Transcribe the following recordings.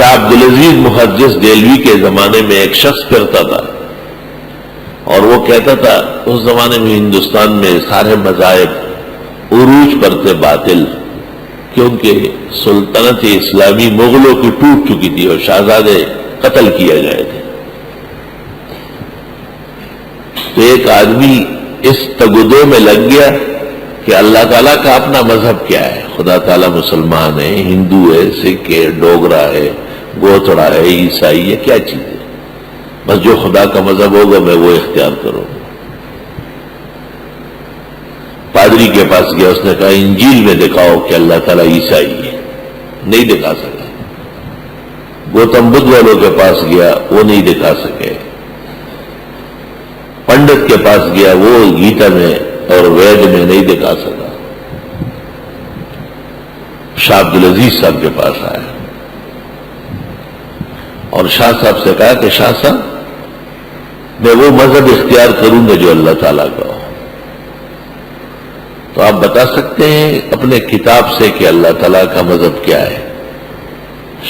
شاہ عبدالعزیز محدث دہلوی کے زمانے میں ایک شخص پھرتا تھا اور وہ کہتا تھا اس زمانے میں ہندوستان میں سارے مذاہب عروج پر تھے باطل، کیونکہ سلطنت اسلامی مغلوں کی ٹوٹ چکی تھی اور شہزادے قتل کیے گئے تھے۔ تو ایک آدمی اس تگدے میں لگ گیا کہ اللہ تعالیٰ کا اپنا مذہب کیا ہے، خدا تعالیٰ مسلمان ہے، ہندو ہے، سکھ ہے، ڈوگرا ہے، گوتڑا ہے، عیسائی ہے، کیا چیز ہے، بس جو خدا کا مذہب ہوگا میں وہ اختیار کروں گا۔ پادری کے پاس گیا، اس نے کہا انجیل میں دکھاؤ کہ اللہ تعالیٰ عیسائی ہے، نہیں دکھا سکا۔ گوتم بدھ والوں کے پاس گیا، وہ نہیں دکھا سکے۔ پنڈت کے پاس گیا، وہ گیتا میں اور وید میں نہیں دکھا سکا۔ شاہ عبدالعزیز صاحب کے پاس آیا اور شاہ صاحب سے کہا کہ شاہ صاحب میں وہ مذہب اختیار کروں گا جو اللہ تعالیٰ کا ہو، تو آپ بتا سکتے ہیں اپنے کتاب سے کہ اللہ تعالیٰ کا مذہب کیا ہے؟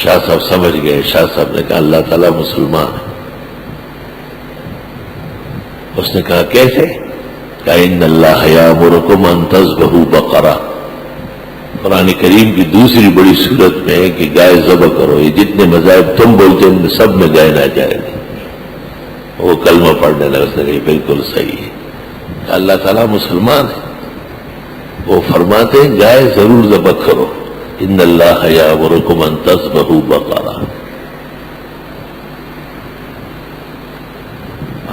شاہ صاحب سمجھ گئے۔ شاہ صاحب نے کہا اللہ تعالیٰ مسلمان ہے۔ اس نے کہا کیسے؟ کہ ان اللہ یامرکم ان تذبحوا بقرہ، قرآن کریم کی دوسری بڑی صورت میں ہے کہ گائے ذبح کرو۔ یہ جتنے مذاہب تم بولتے ہیں ان سب میں گائے نہ جائے گی۔ وہ کلمہ پڑھنے لگا، اس نے کہا بالکل صحیح ہے، اللہ تعالیٰ مسلمان ہے، وہ فرماتے ہیں گائے ضرور ذبح کرو، ان اللہ یامرکم ان تذبحوا بقرہ۔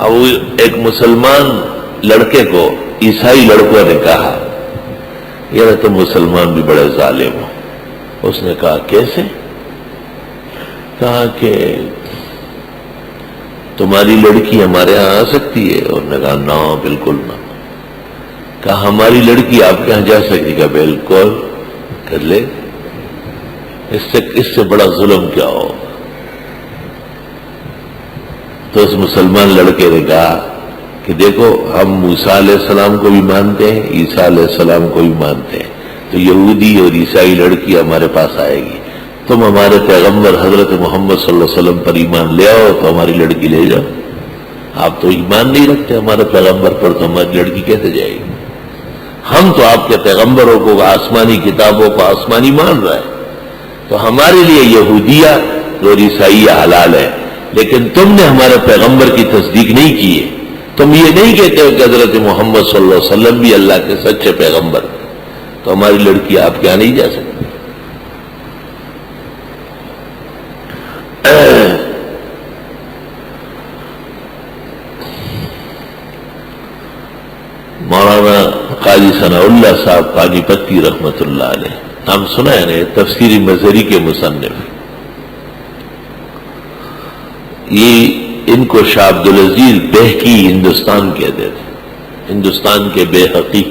اب ایک مسلمان لڑکے کو عیسائی لڑکوں نے کہا یار تم مسلمان بھی بڑے ظالم ہو۔ اس نے کہا کیسے؟ کہا کہ تمہاری لڑکی ہمارے ہاں آ سکتی ہے؟ اور نے کہا نہ بالکل نہ۔ کہا ہماری لڑکی آپ کے ہاں جا سکتی؟ کہا بالکل، کر لے، اس سے بڑا ظلم کیا ہو؟ تو اس مسلمان لڑکے نے کہا کہ دیکھو ہم موسیٰ علیہ السلام کو بھی مانتے ہیں، عیسیٰ علیہ السلام کو بھی مانتے ہیں، تو یہودی اور عیسائی لڑکی ہمارے پاس آئے گی، تم ہمارے پیغمبر حضرت محمد صلی اللہ علیہ وسلم پر ایمان لے آؤ تو ہماری لڑکی لے جاؤ۔ آپ تو ایمان نہیں رکھتے ہمارے پیغمبر پر، تو ہماری لڑکی کیسے جائے گی؟ ہم تو آپ کے پیغمبروں کو، آسمانی کتابوں کو آسمانی مان رہے ہیں، تو ہمارے لیے یہودیہ اور عیسائیہ حلال ہے، لیکن تم نے ہمارے پیغمبر کی تصدیق نہیں کی ہے، تم یہ نہیں کہتے ہو کہ حضرت محمد صلی اللہ علیہ وسلم بھی اللہ کے سچے پیغمبر، تو ہماری لڑکی آپ کے یہاں نہیں جا سکتی۔ مولانا قاضی ثناء اللہ صاحب پانی پتی رحمت اللہ علیہ، نام سنا ہے نا، تفسیر مظہری کے مصنف، یہ ان کو شاہ عبدالعزیز بہقی ہندوستان کہتے تھے، ہندوستان کے بہقی،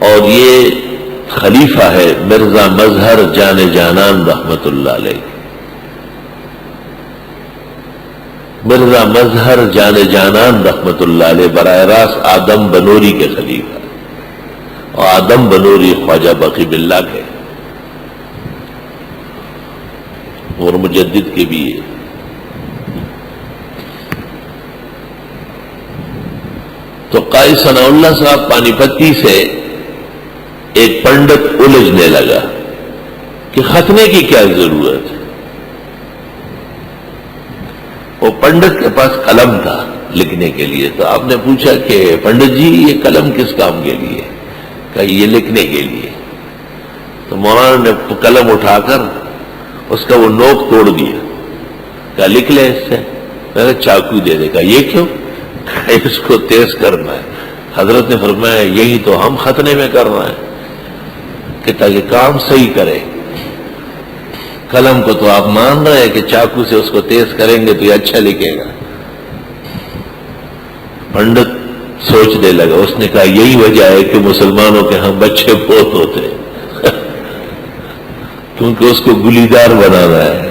اور یہ خلیفہ ہے مرزا مظہر جان جانان رحمت اللہ علیہ۔ مرزا مظہر جان جانان رحمت اللہ علیہ براہ راست آدم بنوری کے خلیفہ، اور آدم بنوری خواجہ بقی باللہ کے اور مجدد کے بھی ہے۔ تو قاضی ثناء اللہ صاحب پانی پتی سے ایک پنڈت الجھنے لگا کہ ختنے کی کیا ضرورت ہے۔ وہ پنڈت کے پاس قلم تھا لکھنے کے لیے، تو آپ نے پوچھا کہ پنڈت جی یہ قلم کس کام کے لیے؟ کہا یہ لکھنے کے لیے۔ تو مولانا نے قلم اٹھا کر اس کا وہ نوک توڑ دیا، کہا لکھ لے اس سے۔ میں نے چاقو دے دے، کہا یہ کیوں؟ کہا اس کو تیز کرنا ہے۔ حضرت نے فرمایا یہی تو ہم ختنے میں کر رہے ہیں کہ تاکہ کام صحیح کرے۔ قلم کو تو آپ مان رہے ہیں کہ چاقو سے اس کو تیز کریں گے تو یہ اچھا لکھے گا۔ پنڈت سوچنے لگا، اس نے کہا یہی وجہ ہے کہ مسلمانوں کے ہاں بچے بہت ہوتے ہیں کیونکہ اس کو گلیدار بنانا ہے۔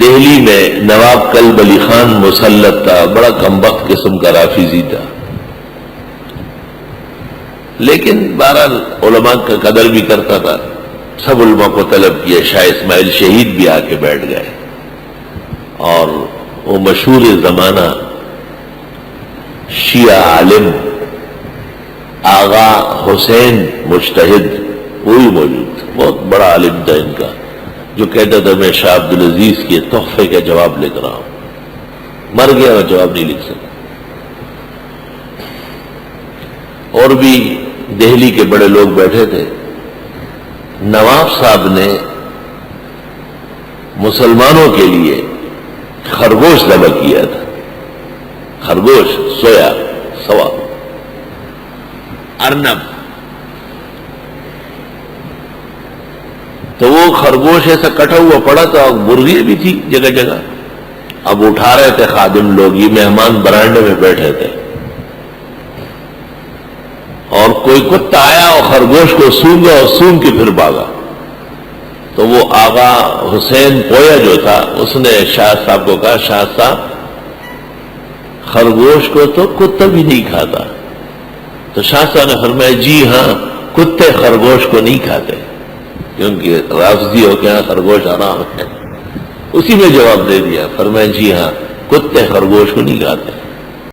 دہلی میں نواب کلب علی خان مسلط تھا، بڑا کمبخت قسم کا رافضی تھا، لیکن بہرحال علماء کا قدر بھی کرتا تھا، سب علماء کو طلب کیا، شاہ اسماعیل شہید بھی آ کے بیٹھ گئے، اور وہ مشہور زمانہ شیعہ عالم آغا حسین مجتہد وہی موجود تھا، بہت بڑا عالم تھا ان کا، جو کہتا تھا میں شاہ عبدالعزیز کے تحفے کا جواب لکھ رہا ہوں، مر گیا اور جواب نہیں لکھ سکا۔ اور بھی دہلی کے بڑے لوگ بیٹھے تھے، نواب صاحب نے مسلمانوں کے لیے خرگوش ذبح کیا تھا، خرگوش، سویا، سوا، ارنب، تو وہ خرگوش ایسا کٹا ہوا پڑا تھا، اور مرغی بھی تھی جگہ جگہ، اب اٹھا رہے تھے خادم لوگ، یہ مہمان برانڈے میں بیٹھے تھے، اور کوئی کتا آیا اور خرگوش کو سونگا اور سونگ کے پھر بھاگا، تو وہ آغا حسین پویا جو تھا اس نے شاہ صاحب کو کہا، شاہ صاحب خرگوش کو تو کتا بھی نہیں کھاتا، تو شاہ صاحب نے فرمایا جی ہاں، کتے خرگوش کو نہیں کھاتے، کیونکہ رافضی ہو کے یہاں خرگوش حرام ہے، اسی میں جواب دے دیا، فرمایا جی ہاں، کتے خرگوش کو نہیں کھاتے۔